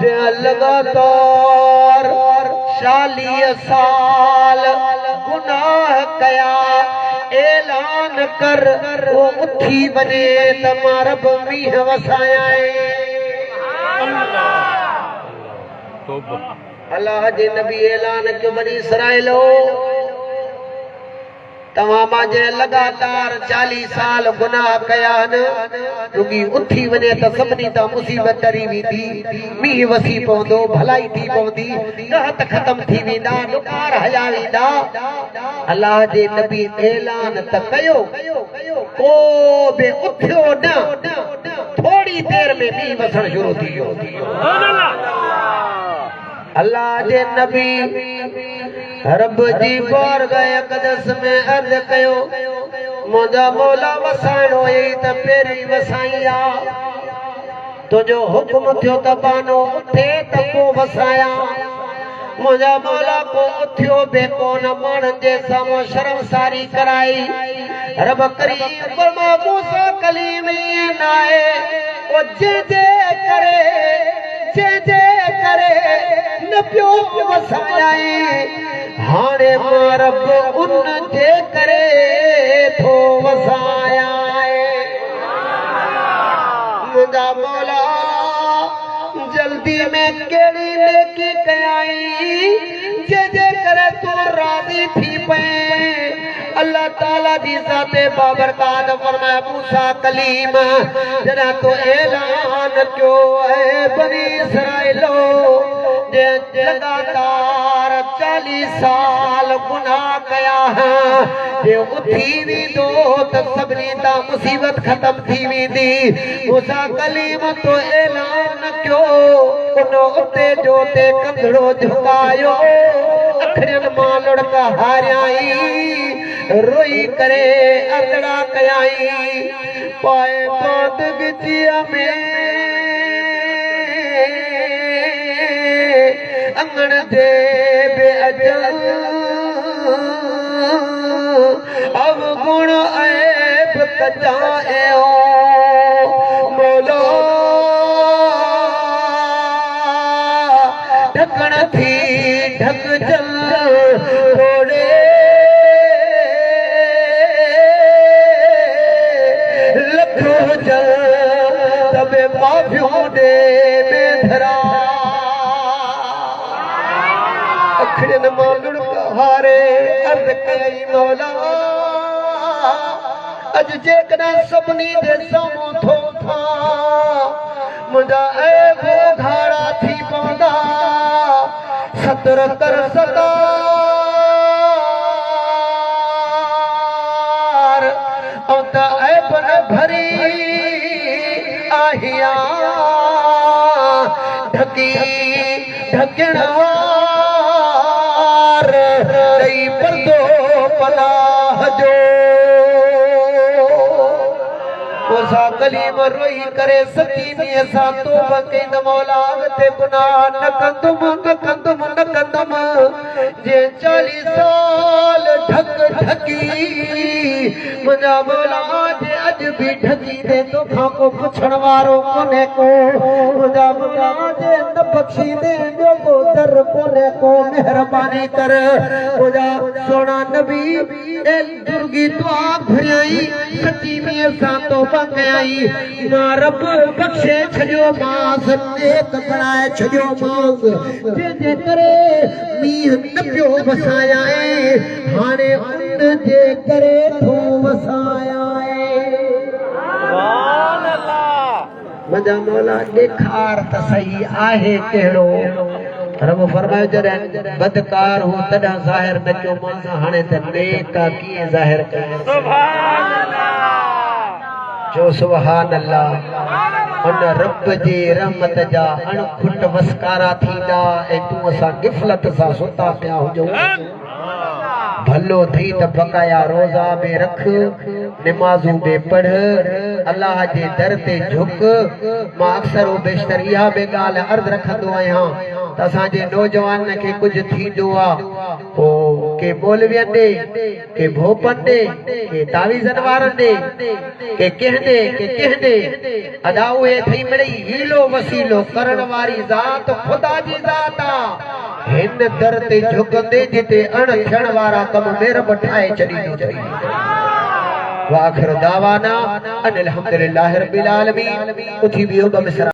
जंहिं लगातार 40 साल गुनाह कया ऐलान कर वो उठी वञे त मां रब मींह वसाया अल्लाह जे नबी ऐलान कयो बनी इसराइलो तव्हां मां जे लगातार 40 साल गुनाह कया न रुगी उठी वञे त सभिनी तां मुसीबत टरी वेंदी मींह वसी पवंदो भलाई थी पवंदी कहत ख़त्म थी वेंदा नुकार हया वेंदा अल्लाह जे नबी ऐलान त कयो को बि उथियो न थोड़ी देर में मींह वसण शुरू थी वियो अल्लाह जे नबी रब जी बारगाह अक़दस में अर्ज़ कयो मुंहिंजा मौला वसाइणो हुई त पहिरीं वसाई आहे तुंहिंजो हुकुम थियो त बानो उथे त पोइ वसाया मुंहिंजा मौला को उथियो बि कोन माण्हुनि जे साम्हूं शर्मसारी कराई रब करीम फरमायो मूसा कलीम ईअं न आहे ओ जे करे न पियो वसायाई हाणे मां रब उन जे करे थो वसाया मुंहिंजा मौला जल्दी में कहिड़ी नेकी कयाई जे करे तूं राज़ी थी पए अल्लाह ताला जी ज़ाते बाबरकात फरमाया मूसा कलीम जॾहिं तो ऐलान कयो है बनी इसराइलो जे लगातार 40 साल गुनाह कया जे उठी वेंदो त सभिनी तां मुसीबत ख़त्म थी वेंदी मूसा कलीम तो ऐलान कयो उन उते जो ते कंधड़ो झुकायो अखियुनि मां लुड़क हारियाई रोई करे अरड़ा कयाई पाए पात गिचिया में अंगण दे बे अजल अब गुण ऐब कजाए मौला ढकण थी ढक जल थोड़े माफियों दे में धरा अखड़न मालुड़ हारे अर्ज कई मौला अज जेकॾहिं सभिनी जे साम्हूं थो था मुंहिंजा ऐबो घाड़ा थी पवंदा सतर कर सतार ऐं त ऐब न भरी आहियां ढकी ढकण वार ॾेई परदो पनाह जो सा कलीम रोई करे सची में सा तौबा कई मौला ते गुनाह न कंदुम जे 40 साल ढक ढकी मुंहिंजा मौला जे अज भी ढकी दे तोखां को पुछण वारो कोने को मुंहिंजा मौला जे न बख्शी दे ॿियो को दर कोने को मेहरबानी कर मुंहिंजा सोना नबी ए दुर्गी दुआ घुरियई सची में सा तौबा कयाई मां रब बख्शे छॾियो मांस नेक बणाए छॾियो मांस जंहिंजे करे मींहुं न पियो वसाया हाणे उन जे करे थो वसाया मुंहिंजा मौला ॾेखार त सही आहे कहिड़ो रब फरमायो जॾहिं बदकार हो तॾहिं ज़ाहिर न कयो मांस हाणे त नेक कीअं ज़ाहिर कयो जो सुभान अल्लाह उन रब जे रहमत जा अणखुट वसकारा थींदा ऐं तूं असां गिफ़लत सां सुता पिया हुजूं भलो थी त बकाया रोज़ा में रख नमाज़ूं में पढ़ अल्लाह जे दर ते झुक मां अक्सर बेशतर इहा बि ॻाल्हि अर्ज़ रखंदो आहियां त असांजे नौजवान खे कुझु थींदो आहे पोइ के मौलवियनि ॾे के भोपनि ॾे के तावीज़नि वारनि ॾे के कंहिं ॾे अदा उहे थी मिड़ई हीलो वसीलो करण वारी ज़ात ख़ुदा जी ज़ात आहे हिन दर ते झुकंदे जिते अण थियण वारा कम मेरब ठाहे छॾींदो अथई वाखिर दावाना अनिल हम्दुलिल्लाहि रब्बिल आलमीन उथी बियो ॿ मिसरा